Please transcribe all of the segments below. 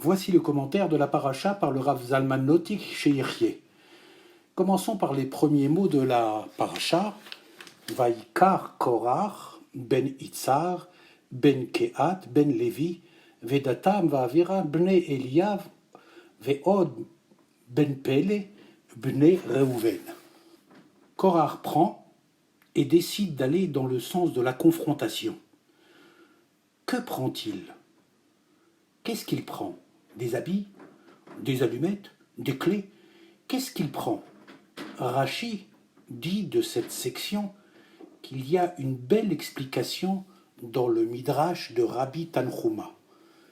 Voici le commentaire de la paracha par le Rav Zalman Notik chez Yirchie. Commençons par les premiers mots de la paracha. Vaikar Korach, ben Itzar, ben Kehat, ben Levi, Vedatam va'avira bnei Eliav, ve'od ben Pele, bnei Reuven. Korach prend et décide d'aller dans le sens de la confrontation. Que prend-il? Qu'est-ce qu'il prend? Des habits? Des allumettes? Des clés? Qu'est-ce qu'il prend? Rashi dit de cette section qu'il y a une belle explication dans le Midrash de Rabbi Tanhuma.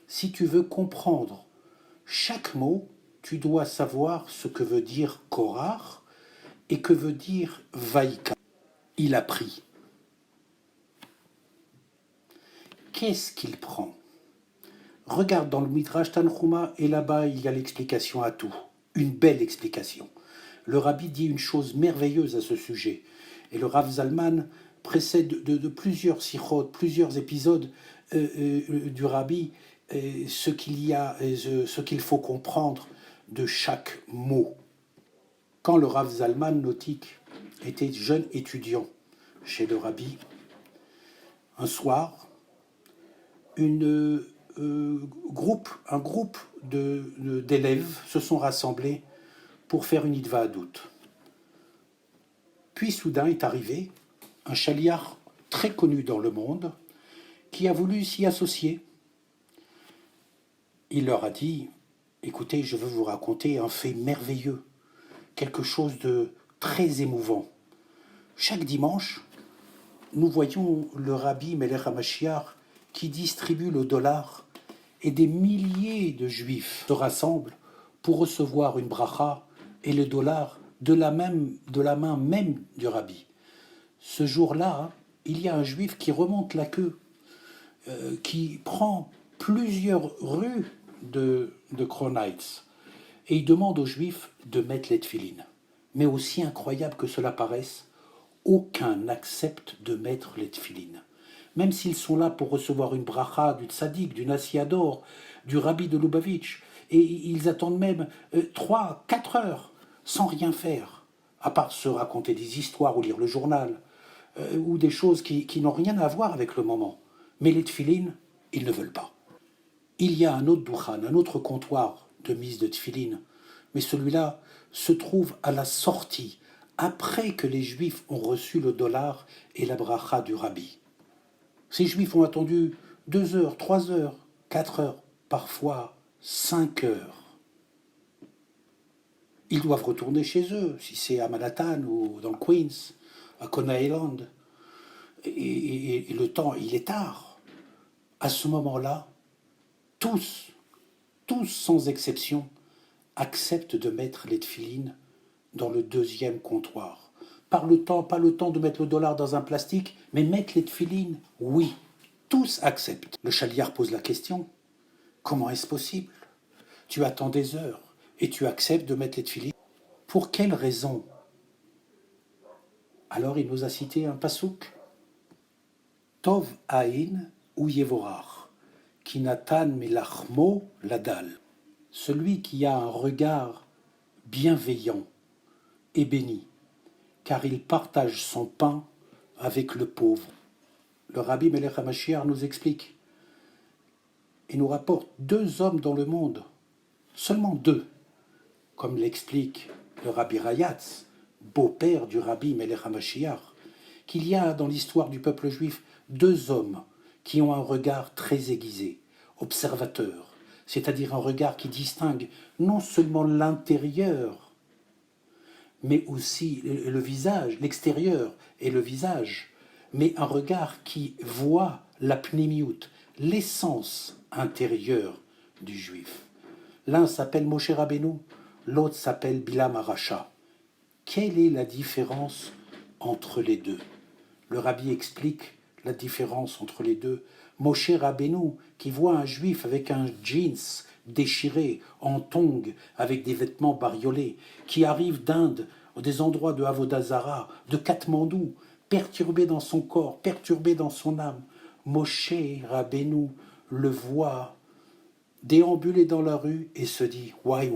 Si tu veux comprendre chaque mot, tu dois savoir ce que veut dire Korach et que veut dire Vaïka. Il a pris. Qu'est-ce qu'il prend? Regarde dans le Midrash Tanhuma et là-bas il y a l'explication à tout. Une belle explication. Le Rabbi dit une chose merveilleuse à ce sujet. Et le Rav Zalman précède de plusieurs sichot, plusieurs épisodes du Rabbi, ce qu'il faut comprendre de chaque mot. Quand le Rav Zalman Notik était jeune étudiant chez le Rabbi, un soir, un groupe d'élèves se sont rassemblés pour faire une hitvadout. Puis soudain est arrivé un chaliar très connu dans le monde qui a voulu s'y associer. Il leur a dit « Écoutez, je veux vous raconter un fait merveilleux, quelque chose de très émouvant. Chaque dimanche, nous voyons le Rabbi Melech HaMashiach qui distribue le dollar et des milliers de juifs se rassemblent pour recevoir une bracha et le dollar de la main même du Rabbi. Ce jour-là, il y a un juif qui remonte la queue, qui prend plusieurs rues de Kronheitz et il demande aux juifs de mettre les tefilines. Mais aussi incroyable que cela paraisse, aucun n'accepte de mettre les tefilines. Même s'ils sont là pour recevoir une bracha du tzaddik, du Nassiador, du Rabbi de Lubavitch, et ils attendent même 3-4 heures sans rien faire, à part se raconter des histoires ou lire le journal, ou des choses qui n'ont rien à voir avec le moment. Mais les tefilines, ils ne veulent pas. Il y a un autre douchan, un autre comptoir de mise de tefilines, mais celui-là se trouve à la sortie, après que les Juifs ont reçu le dollar et la bracha du Rabbi. Ces Juifs ont attendu 2 heures, 3 heures, 4 heures, parfois 5 heures. Ils doivent retourner chez eux, si c'est à Manhattan ou dans le Queens, à Coney Island. Et le temps, il est tard. À ce moment-là, tous sans exception, acceptent de mettre les tefilines dans le deuxième comptoir. Pas le temps de mettre le dollar dans un plastique, mais mettre les tefilines, oui, tous acceptent. Le chaliar pose la question, comment est-ce possible? Tu attends des heures et tu acceptes de mettre les tefilines. Pour quelle raison? Alors il nous a cité un pasouk. Tov Aïn ou Yevorach, qui natan melachmo ladal. Celui qui a un regard bienveillant et béni, car il partage son pain avec le pauvre. Le Rabbi Melech HaMashiach nous explique et nous rapporte 2 hommes dans le monde, seulement 2, comme l'explique le Rabbi Rayatz, beau-père du Rabbi Melech HaMashiach, qu'il y a dans l'histoire du peuple juif 2 hommes qui ont un regard très aiguisé, observateur, c'est-à-dire un regard qui distingue non seulement l'intérieur, mais aussi le visage, l'extérieur et le visage, mais un regard qui voit la pnémiout, l'essence intérieure du juif. L'un s'appelle Moshe Rabbeinu, l'autre s'appelle Bilam Aracha. Quelle est la différence entre les deux? Le Rabbi explique la différence entre les deux. Moshe Rabbeinu, qui voit un juif avec un jeans déchiré, en tongs, avec des vêtements bariolés, qui arrive d'Inde, des endroits de Avodah Zarah, de Katmandou, perturbé dans son corps, perturbé dans son âme. Moshe Rabbeinu le voit déambuler dans la rue et se dit « Why,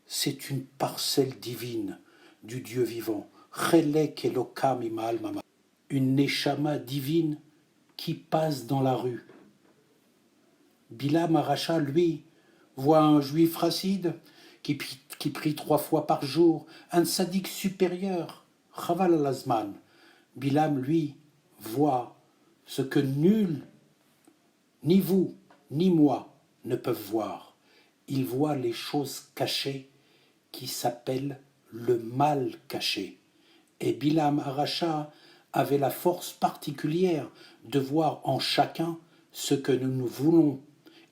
c'est une parcelle divine du Dieu vivant. Chelek Elokam Imal Mama. Une neshama divine qui passe dans la rue. » Bilam Aracha, lui, voit un juif racide qui prie 3 fois par jour, un sadique supérieur, Chaval al-Azman. Bilam, lui, voit ce que nul, ni vous, ni moi, ne peuvent voir. Il voit les choses cachées qui s'appellent le mal caché. Et Bilam Aracha avait la force particulière de voir en chacun ce que nous voulons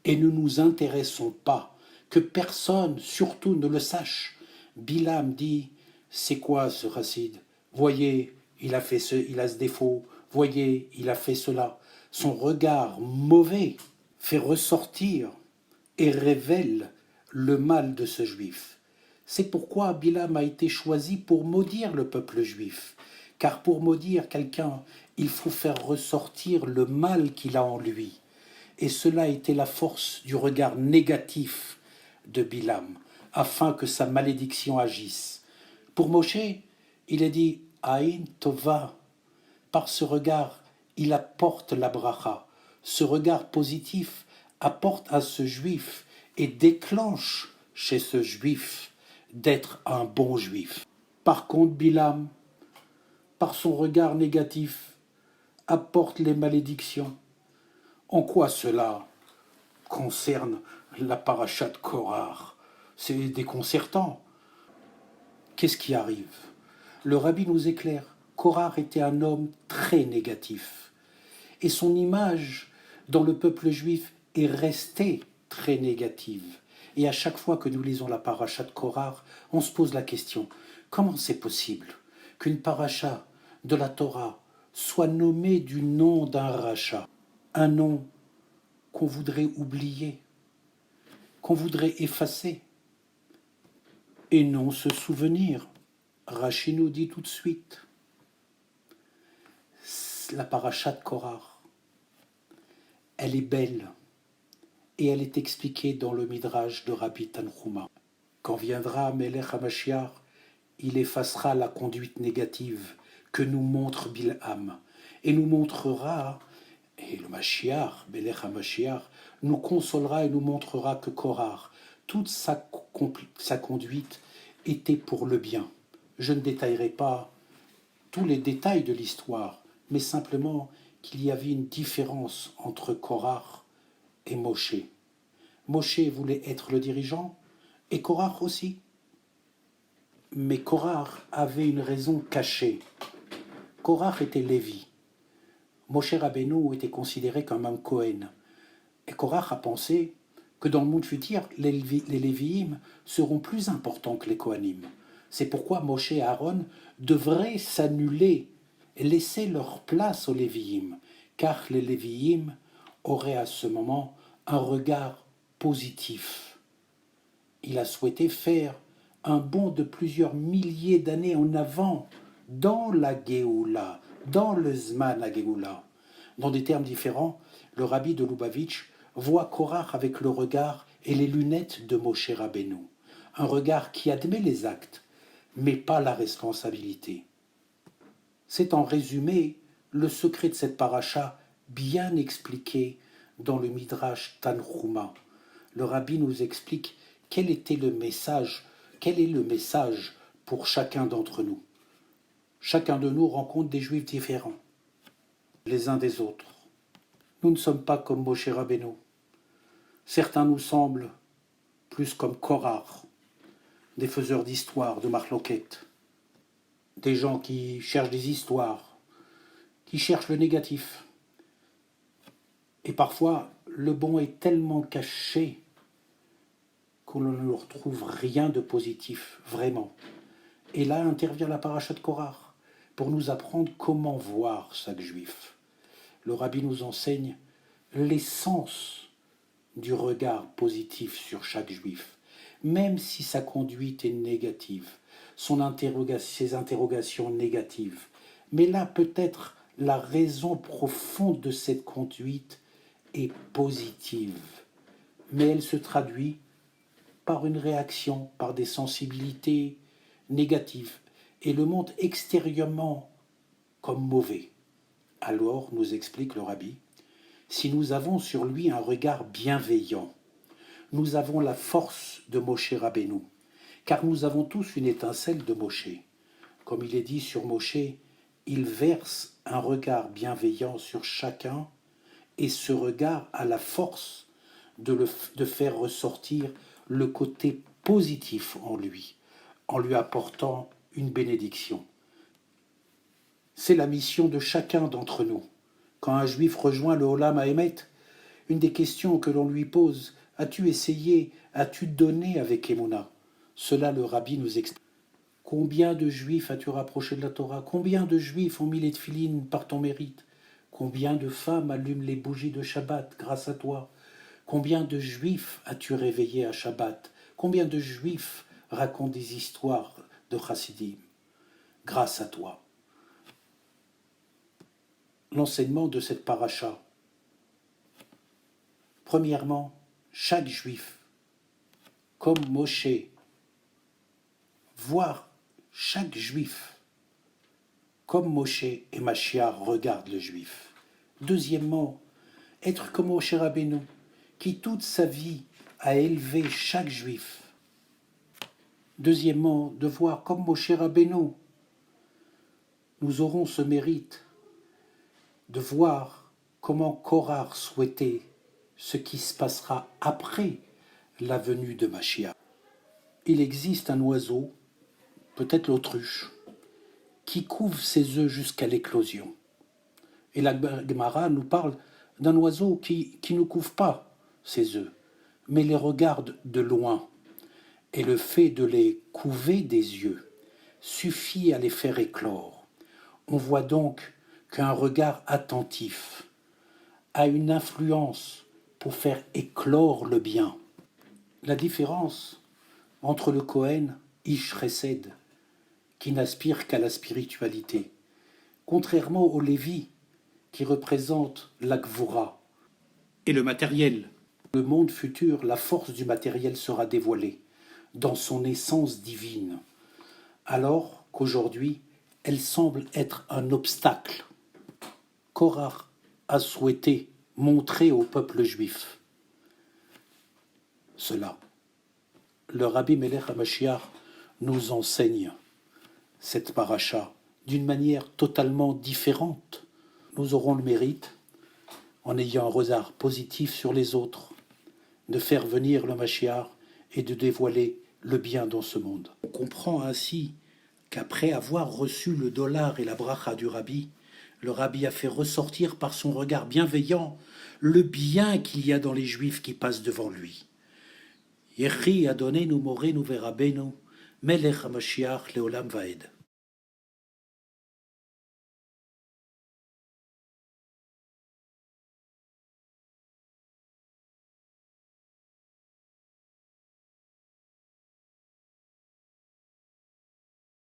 et ne nous intéressons pas, que personne surtout ne le sache. Bilam dit, c'est quoi ce racide? Voyez, il a ce défaut, voyez, il a fait cela. Son regard mauvais fait ressortir et révèle le mal de ce juif. C'est pourquoi Bilam a été choisi pour maudire le peuple juif. Car pour maudire quelqu'un, il faut faire ressortir le mal qu'il a en lui. Et cela était la force du regard négatif de Bilam, afin que sa malédiction agisse. Pour Moshe, il est dit « Aïn Tova ». Par ce regard, il apporte la bracha. Ce regard positif apporte à ce juif et déclenche chez ce juif d'être un bon juif. Par contre, Bilam, par son regard négatif, apporte les malédictions. En quoi cela concerne la paracha de Korach? C'est déconcertant. Qu'est-ce qui arrive? Le rabbi nous éclaire. Korach était un homme très négatif. Et son image dans le peuple juif est restée très négative. Et à chaque fois que nous lisons la paracha de Korach, on se pose la question, comment c'est possible qu'une paracha de la Torah soit nommée du nom d'un rachat, un nom qu'on voudrait oublier, qu'on voudrait effacer, et non se souvenir? Rashi nous dit tout de suite, la paracha de Korach, elle est belle, et elle est expliquée dans le Midrash de Rabbi Tanhuma. Quand viendra Melech HaMashiach, il effacera la conduite négative que nous montre Bilham, et nous montrera, et le Mashiach, Melech HaMashiach, nous consolera et nous montrera que Korach, toute sa conduite était pour le bien. Je ne détaillerai pas tous les détails de l'histoire, mais simplement qu'il y avait une différence entre Korach et Moshe. Moshe voulait être le dirigeant, et Korach aussi. Mais Korach avait une raison cachée. Korach était Lévi. Moshe Rabbeinu était considéré comme un Kohen. Et Korach a pensé que dans le monde futur, les Lévi'im seront plus importants que les Kohanim. C'est pourquoi Moshe et Aaron devraient s'annuler et laisser leur place aux Lévi'im, car les Lévi'im auraient à ce moment un regard positif. Il a souhaité faire un bond de plusieurs milliers d'années en avant dans la Géoula, dans le Zman la Géoula. Dans des termes différents, le rabbi de Lubavitch voit Korach avec le regard et les lunettes de Moshe Rabbeinu. Un regard qui admet les actes, mais pas la responsabilité. C'est en résumé le secret de cette paracha bien expliqué dans le Midrash Tanhuma. Le rabbi nous explique quel est le message pour chacun d'entre nous. Chacun de nous rencontre des juifs différents, les uns des autres. Nous ne sommes pas comme Moshe Rabbeinu. Certains nous semblent plus comme Korach, des faiseurs d'histoires, de marloquettes, des gens qui cherchent des histoires, qui cherchent le négatif. Et parfois, le bon est tellement caché qu'on ne retrouve rien de positif, vraiment. Et là intervient la paracha de Korach pour nous apprendre comment voir chaque juif. Le rabbi nous enseigne l'essence du regard positif sur chaque juif, même si sa conduite est négative, ses interrogations négatives. Mais là, peut-être, la raison profonde de cette conduite est positive. mais elle se traduit par une réaction, par des sensibilités négatives, et le monde extérieurement comme mauvais. Alors, nous explique le rabbi, si nous avons sur lui un regard bienveillant, nous avons la force de Moshe Rabbeinu, car nous avons tous une étincelle de Moshe. Comme il est dit sur Moshe, il verse un regard bienveillant sur chacun, et ce regard a la force de faire ressortir le côté positif en lui apportant une bénédiction. C'est la mission de chacun d'entre nous. Quand un juif rejoint le Olam Haemet, une des questions que l'on lui pose, as-tu essayé, as-tu donné avec Emouna? Cela le rabbi nous explique. Combien de juifs as-tu rapproché de la Torah? Combien de juifs ont mis les tefilines par ton mérite? Combien de femmes allument les bougies de Shabbat grâce à toi? Combien de juifs as-tu réveillé à Shabbat? Combien de juifs racontent des histoires de chassidim grâce à toi? L'enseignement de cette paracha. Premièrement, chaque juif, comme Moshe, voir chaque juif, comme Moshe et Mashiach regardent le juif. Deuxièmement, être comme Moshe Rabbeinu, qui toute sa vie a élevé chaque juif. Deuxièmement, de voir comme Moshe Rabbeinu, nous aurons ce mérite de voir comment Korach souhaitait ce qui se passera après la venue de Mashiach. Il existe un oiseau, peut-être l'autruche, qui couve ses œufs jusqu'à l'éclosion. Et la Gemara nous parle d'un oiseau qui ne couve pas ses œufs, mais les regarde de loin. Et le fait de les couver des yeux suffit à les faire éclore. On voit donc qu'un regard attentif a une influence pour faire éclore le bien. La différence entre le Kohen, Ish Chesed, qui n'aspire qu'à la spiritualité, contrairement au Lévi, qui représente la Gvura et le matériel. Le monde futur, la force du matériel sera dévoilée dans son essence divine, alors qu'aujourd'hui, elle semble être un obstacle. Korach a souhaité montrer au peuple juif cela. Le Rabbi Melech HaMashiach nous enseigne cette paracha d'une manière totalement différente. Nous aurons le mérite, en ayant un regard positif sur les autres, de faire venir le Mashiach et de dévoiler le bien dans ce monde. On comprend ainsi qu'après avoir reçu le dollar et la bracha du Rabbi, le Rabbi a fait ressortir par son regard bienveillant le bien qu'il y a dans les Juifs qui passent devant lui. Yechi Adonenu Morenu Verabenu Melech HaMashiach Leolam Vaed.